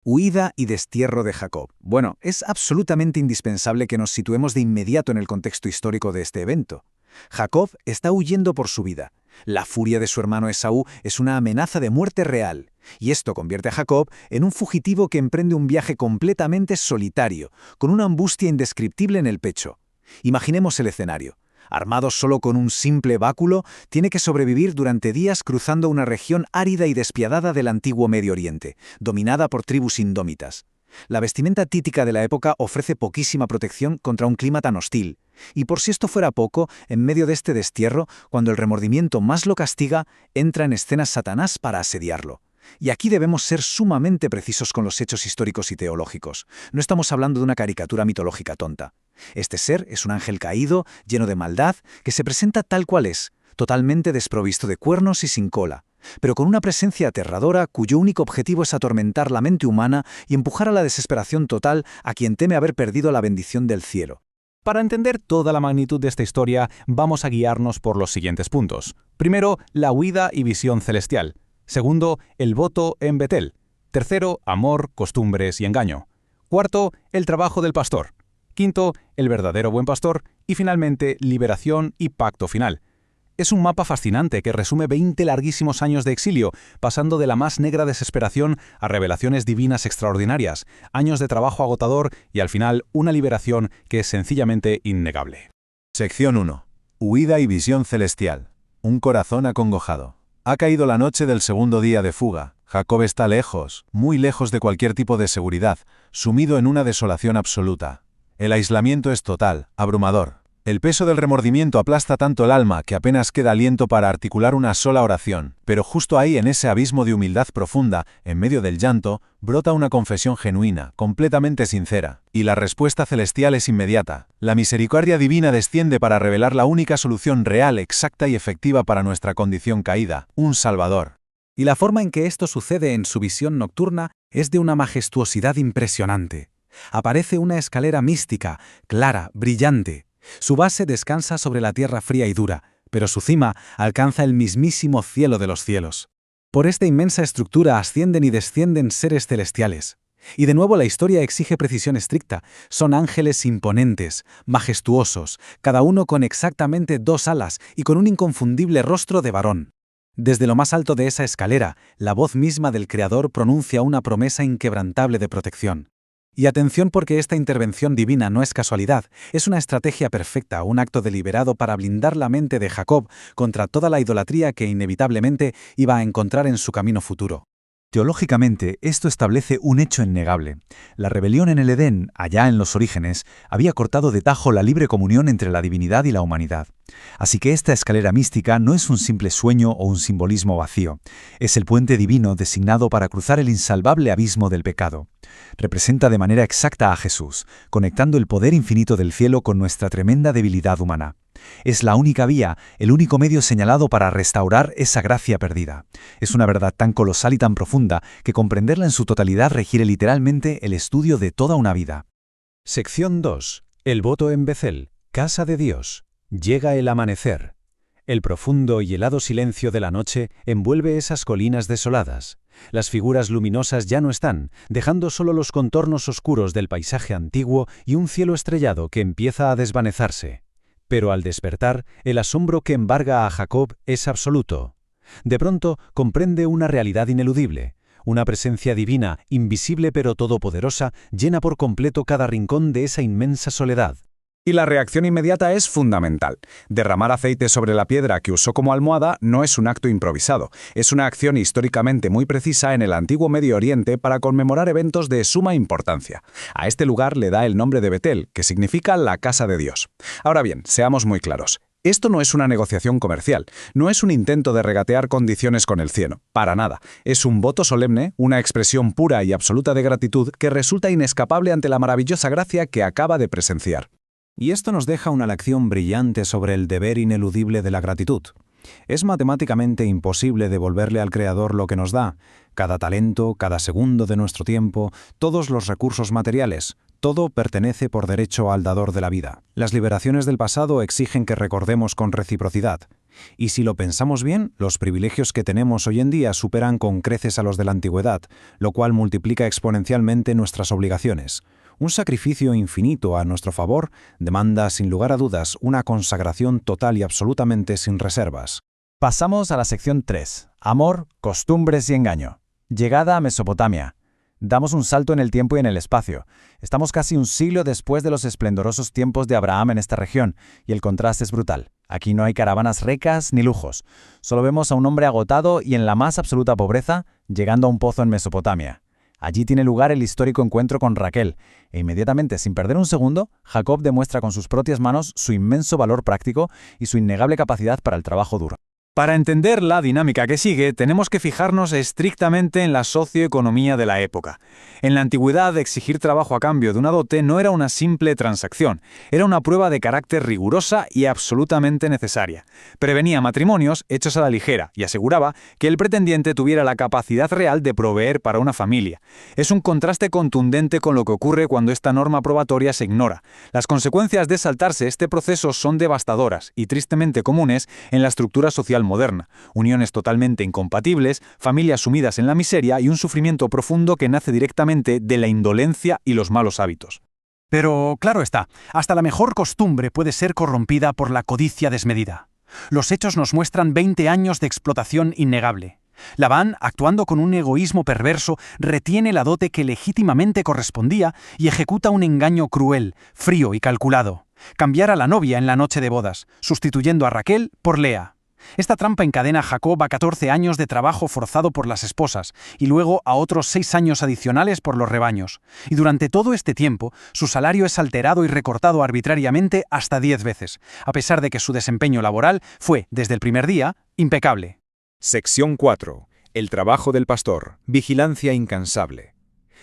Huida y destierro de Jacob. Bueno, es absolutamente indispensable que nos situemos de inmediato en el contexto histórico de este evento. Jacob está huyendo por su vida. La furia de su hermano Esaú es una amenaza de muerte real, y esto convierte a Jacob en un fugitivo que emprende un viaje completamente solitario, con una angustia indescriptible en el pecho. Imaginemos el escenario. Armado solo con un simple báculo, tiene que sobrevivir durante días cruzando una región árida y despiadada del antiguo Medio Oriente, dominada por tribus indómitas. La vestimenta típica de la época ofrece poquísima protección contra un clima tan hostil. Y por si esto fuera poco, en medio de este destierro, cuando el remordimiento más lo castiga, entra en escena Satanás para asediarlo. Y aquí debemos ser sumamente precisos con los hechos históricos y teológicos. No estamos hablando de una caricatura mitológica tonta. Este ser es un ángel caído, lleno de maldad, que se presenta tal cual es, totalmente desprovisto de cuernos y sin cola, pero con una presencia aterradora cuyo único objetivo es atormentar la mente humana y empujar a la desesperación total a quien teme haber perdido la bendición del cielo. Para entender toda la magnitud de esta historia, vamos a guiarnos por los siguientes puntos. Primero, la huida y visión celestial. Segundo, el voto en Betel. Tercero, amor, costumbres y engaño. Cuarto, el trabajo del pastor. Quinto, el verdadero buen pastor. Y finalmente, liberación y pacto final. Es un mapa fascinante que resume 20 larguísimos años de exilio, pasando de la más negra desesperación a revelaciones divinas extraordinarias, años de trabajo agotador y al final una liberación que es sencillamente innegable. Sección 1. Huida y visión celestial. Un corazón acongojado. Ha caído la noche del segundo día de fuga. Jacob está lejos, muy lejos de cualquier tipo de seguridad, sumido en una desolación absoluta. El aislamiento es total, abrumador. El peso del remordimiento aplasta tanto el alma que apenas queda aliento para articular una sola oración, pero justo ahí, en ese abismo de humildad profunda, en medio del llanto, brota una confesión genuina, completamente sincera. Y la respuesta celestial es inmediata. La misericordia divina desciende para revelar la única solución real, exacta y efectiva para nuestra condición caída, un Salvador. Y la forma en que esto sucede en su visión nocturna es de una majestuosidad impresionante. Aparece una escalera mística, clara, brillante. Su base descansa sobre la tierra fría y dura, pero su cima alcanza el mismísimo cielo de los cielos. Por esta inmensa estructura ascienden y descienden seres celestiales. Y de nuevo la historia exige precisión estricta. Son ángeles imponentes, majestuosos, cada uno con exactamente 2 alas y con un inconfundible rostro de varón. Desde lo más alto de esa escalera, la voz misma del Creador pronuncia una promesa inquebrantable de protección. Y atención, porque esta intervención divina no es casualidad, es una estrategia perfecta, un acto deliberado para blindar la mente de Jacob contra toda la idolatría que inevitablemente iba a encontrar en su camino futuro. Teológicamente, esto establece un hecho innegable. La rebelión en el Edén, allá en los orígenes, había cortado de tajo la libre comunión entre la divinidad y la humanidad. Así que esta escalera mística no es un simple sueño o un simbolismo vacío. Es el puente divino designado para cruzar el insalvable abismo del pecado. Representa de manera exacta a Jesús, conectando el poder infinito del cielo con nuestra tremenda debilidad humana. Es la única vía, el único medio señalado para restaurar esa gracia perdida. Es una verdad tan colosal y tan profunda que comprenderla en su totalidad requiere literalmente el estudio de toda una vida. Sección 2. El voto en Betel, casa de Dios. Llega el amanecer. El profundo y helado silencio de la noche envuelve esas colinas desoladas. Las figuras luminosas ya no están, dejando solo los contornos oscuros del paisaje antiguo y un cielo estrellado que empieza a desvanecerse. Pero al despertar, el asombro que embarga a Jacob es absoluto. De pronto comprende una realidad ineludible. Una presencia divina, invisible pero todopoderosa, llena por completo cada rincón de esa inmensa soledad. Y la reacción inmediata es fundamental. Derramar aceite sobre la piedra que usó como almohada no es un acto improvisado. Es una acción históricamente muy precisa en el antiguo Medio Oriente para conmemorar eventos de suma importancia. A este lugar le da el nombre de Betel, que significa la casa de Dios. Ahora bien, seamos muy claros. Esto no es una negociación comercial, no es un intento de regatear condiciones con el cielo, para nada. Es un voto solemne, una expresión pura y absoluta de gratitud que resulta inescapable ante la maravillosa gracia que acaba de presenciar. Y esto nos deja una lección brillante sobre el deber ineludible de la gratitud. Es matemáticamente imposible devolverle al Creador lo que nos da, cada talento, cada segundo de nuestro tiempo, todos los recursos materiales. Todo pertenece por derecho al dador de la vida. Las liberaciones del pasado exigen que recordemos con reciprocidad. Y si lo pensamos bien, los privilegios que tenemos hoy en día superan con creces a los de la antigüedad, lo cual multiplica exponencialmente nuestras obligaciones. Un sacrificio infinito a nuestro favor demanda, sin lugar a dudas, una consagración total y absolutamente sin reservas. Pasamos a la sección 3. Amor, costumbres y engaño. Llegada a Mesopotamia. Damos un salto en el tiempo y en el espacio. Estamos casi un siglo después de los esplendorosos tiempos de Abraham en esta región, y el contraste es brutal. Aquí no hay caravanas ricas ni lujos. Solo vemos a un hombre agotado y en la más absoluta pobreza, llegando a un pozo en Mesopotamia. Allí tiene lugar el histórico encuentro con Raquel, e inmediatamente, sin perder un segundo, Jacob demuestra con sus propias manos su inmenso valor práctico y su innegable capacidad para el trabajo duro. Para entender la dinámica que sigue, tenemos que fijarnos estrictamente en la socioeconomía de la época. En la antigüedad, exigir trabajo a cambio de una dote no era una simple transacción, era una prueba de carácter rigurosa y absolutamente necesaria. Prevenía matrimonios hechos a la ligera y aseguraba que el pretendiente tuviera la capacidad real de proveer para una familia. Es un contraste contundente con lo que ocurre cuando esta norma probatoria se ignora. Las consecuencias de saltarse este proceso son devastadoras y tristemente comunes en la estructura social moderna, uniones totalmente incompatibles, familias sumidas en la miseria y un sufrimiento profundo que nace directamente de la indolencia y los malos hábitos. Pero, claro está, hasta la mejor costumbre puede ser corrompida por la codicia desmedida. Los hechos nos muestran 20 años de explotación innegable. Labán, actuando con un egoísmo perverso, retiene la dote que legítimamente correspondía y ejecuta un engaño cruel, frío y calculado. Cambiar a la novia en la noche de bodas, sustituyendo a Raquel por Lea. Esta trampa encadena a Jacob a 14 años de trabajo forzado por las esposas y luego a otros 6 años adicionales por los rebaños. Y durante todo este tiempo, su salario es alterado y recortado arbitrariamente hasta 10 veces, a pesar de que su desempeño laboral fue, desde el primer día, impecable. Sección 4. El trabajo del pastor. Vigilancia incansable.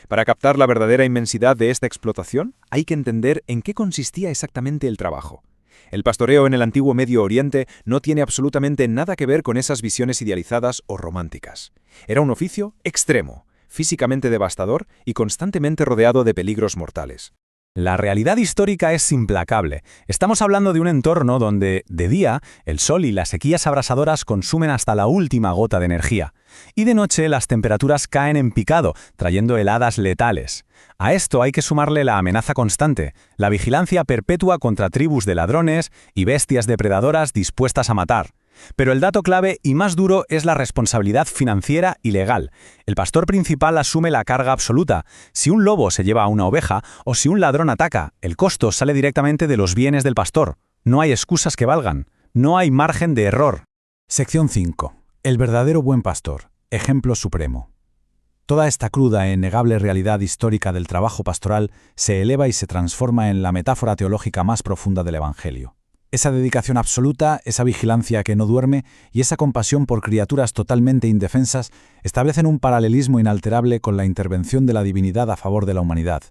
Para captar la verdadera inmensidad de esta explotación, hay que entender en qué consistía exactamente el trabajo. El pastoreo en el antiguo Medio Oriente no tiene absolutamente nada que ver con esas visiones idealizadas o románticas. Era un oficio extremo, físicamente devastador y constantemente rodeado de peligros mortales. La realidad histórica es implacable. Estamos hablando de un entorno donde, de día, el sol y las sequías abrasadoras consumen hasta la última gota de energía. Y de noche las temperaturas caen en picado, trayendo heladas letales. A esto hay que sumarle la amenaza constante, la vigilancia perpetua contra tribus de ladrones y bestias depredadoras dispuestas a matar. Pero el dato clave y más duro es la responsabilidad financiera y legal. El pastor principal asume la carga absoluta. Si un lobo se lleva a una oveja o si un ladrón ataca, el costo sale directamente de los bienes del pastor. No hay excusas que valgan. No hay margen de error. Sección 5. El verdadero buen pastor. Ejemplo supremo. Toda esta cruda e innegable realidad histórica del trabajo pastoral se eleva y se transforma en la metáfora teológica más profunda del Evangelio. Esa dedicación absoluta, esa vigilancia que no duerme y esa compasión por criaturas totalmente indefensas establecen un paralelismo inalterable con la intervención de la divinidad a favor de la humanidad.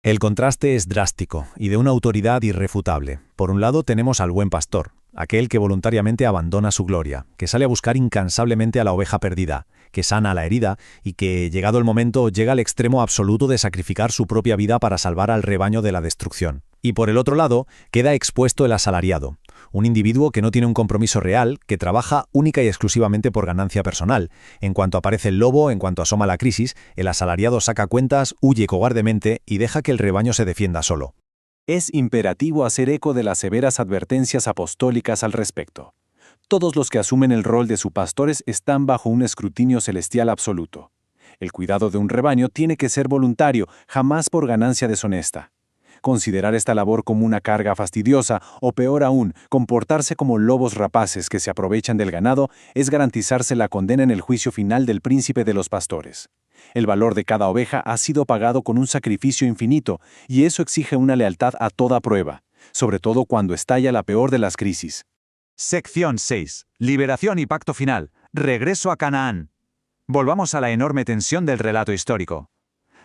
El contraste es drástico y de una autoridad irrefutable. Por un lado tenemos al buen pastor, aquel que voluntariamente abandona su gloria, que sale a buscar incansablemente a la oveja perdida, que sana la herida y que, llegado el momento, llega al extremo absoluto de sacrificar su propia vida para salvar al rebaño de la destrucción. Y por el otro lado, queda expuesto el asalariado, un individuo que no tiene un compromiso real, que trabaja única y exclusivamente por ganancia personal. En cuanto aparece el lobo, en cuanto asoma la crisis, el asalariado saca cuentas, huye cobardemente y deja que el rebaño se defienda solo. Es imperativo hacer eco de las severas advertencias apostólicas al respecto. Todos los que asumen el rol de sus pastores están bajo un escrutinio celestial absoluto. El cuidado de un rebaño tiene que ser voluntario, jamás por ganancia deshonesta. Considerar esta labor como una carga fastidiosa o, peor aún, comportarse como lobos rapaces que se aprovechan del ganado es garantizarse la condena en el juicio final del príncipe de los pastores. El valor de cada oveja ha sido pagado con un sacrificio infinito y eso exige una lealtad a toda prueba, sobre todo cuando estalla la peor de las crisis. Sección 6. Liberación y pacto final. Regreso a Canaán. Volvamos a la enorme tensión del relato histórico.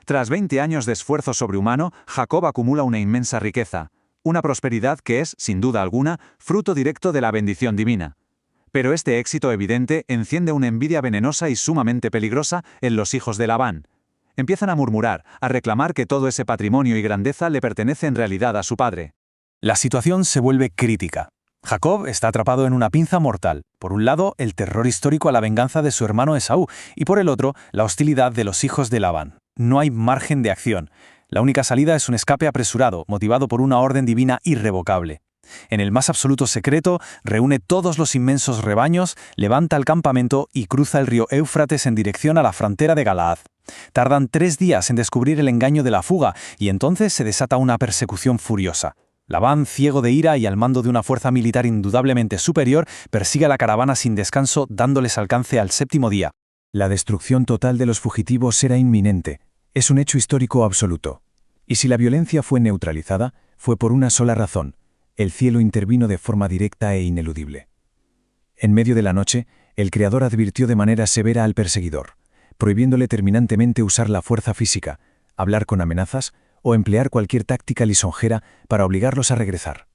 Tras 20 años de esfuerzo sobrehumano, Jacob acumula una inmensa riqueza, una prosperidad que es, sin duda alguna, fruto directo de la bendición divina. Pero este éxito evidente enciende una envidia venenosa y sumamente peligrosa en los hijos de Labán. Empiezan a murmurar, a reclamar que todo ese patrimonio y grandeza le pertenece en realidad a su padre. La situación se vuelve crítica. Jacob está atrapado en una pinza mortal. Por un lado, el terror histórico a la venganza de su hermano Esaú, y por el otro, la hostilidad de los hijos de Labán. No hay margen de acción. La única salida es un escape apresurado, motivado por una orden divina irrevocable. En el más absoluto secreto, reúne todos los inmensos rebaños, levanta el campamento y cruza el río Éufrates en dirección a la frontera de Galaad. Tardan 3 días en descubrir el engaño de la fuga, y entonces se desata una persecución furiosa. Labán, ciego de ira y al mando de una fuerza militar indudablemente superior, persigue a la caravana sin descanso, dándoles alcance al 7º día. La destrucción total de los fugitivos era inminente. Es un hecho histórico absoluto. Y si la violencia fue neutralizada, fue por una sola razón. El cielo intervino de forma directa e ineludible. En medio de la noche, el Creador advirtió de manera severa al perseguidor, prohibiéndole terminantemente usar la fuerza física, hablar con amenazas o emplear cualquier táctica lisonjera para obligarlos a regresar.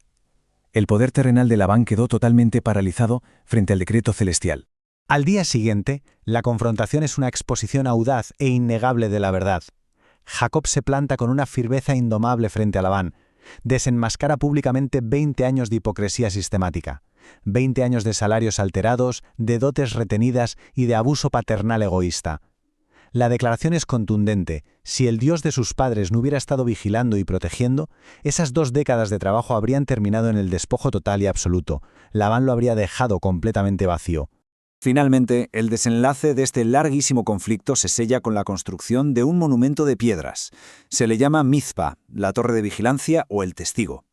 El poder terrenal de Labán quedó totalmente paralizado frente al decreto celestial. Al día siguiente, la confrontación es una exposición audaz e innegable de la verdad. Jacob se planta con una firmeza indomable frente a Labán. Desenmascara públicamente 20 años de hipocresía sistemática, 20 años de salarios alterados, de dotes retenidas y de abuso paternal egoísta. La declaración es contundente. Si el Dios de sus padres no hubiera estado vigilando y protegiendo, esas 2 décadas de trabajo habrían terminado en el despojo total y absoluto. Labán lo habría dejado completamente vacío. Finalmente, el desenlace de este larguísimo conflicto se sella con la construcción de un monumento de piedras. Se le llama Mizpa, la torre de vigilancia o el testigo.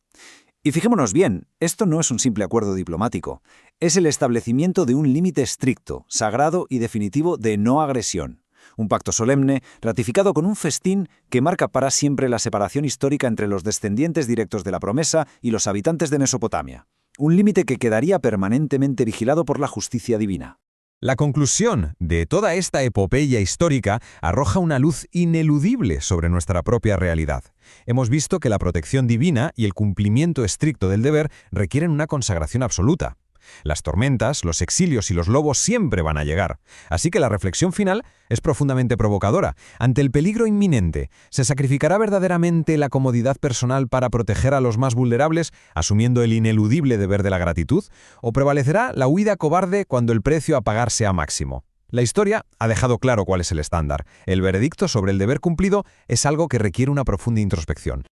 Y fijémonos bien, esto no es un simple acuerdo diplomático. Es el establecimiento de un límite estricto, sagrado y definitivo de no agresión. Un pacto solemne, ratificado con un festín que marca para siempre la separación histórica entre los descendientes directos de la promesa y los habitantes de Mesopotamia. Un límite que quedaría permanentemente vigilado por la justicia divina. La conclusión de toda esta epopeya histórica arroja una luz ineludible sobre nuestra propia realidad. Hemos visto que la protección divina y el cumplimiento estricto del deber requieren una consagración absoluta. Las tormentas, los exilios y los lobos siempre van a llegar. Así que la reflexión final es profundamente provocadora. Ante el peligro inminente, ¿se sacrificará verdaderamente la comodidad personal para proteger a los más vulnerables, asumiendo el ineludible deber de la gratitud? ¿O prevalecerá la huida cobarde cuando el precio a pagar sea máximo? La historia ha dejado claro cuál es el estándar. El veredicto sobre el deber cumplido es algo que requiere una profunda introspección.